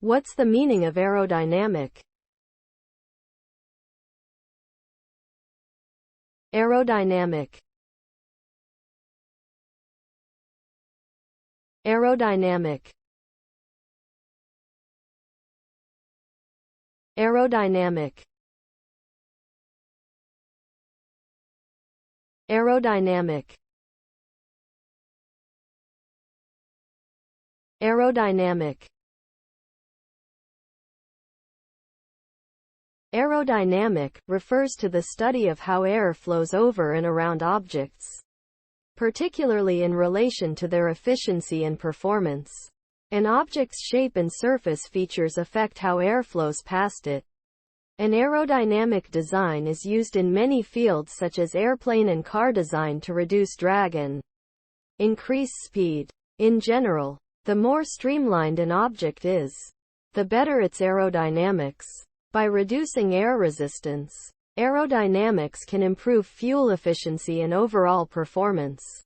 What's the meaning of aerodynamic? Aerodynamic. Aerodynamic. Aerodynamic. Aerodynamic. Aerodynamic. Aerodynamic refers to the study of how air flows over and around objects, particularly in relation to their efficiency and performance. An object's shape and surface features affect how air flows past it. An aerodynamic design is used in many fields such as airplane and car design to reduce drag and increase speed. In general, the more streamlined an object is, the better its aerodynamics. By reducing air resistance, aerodynamics can improve fuel efficiency and overall performance.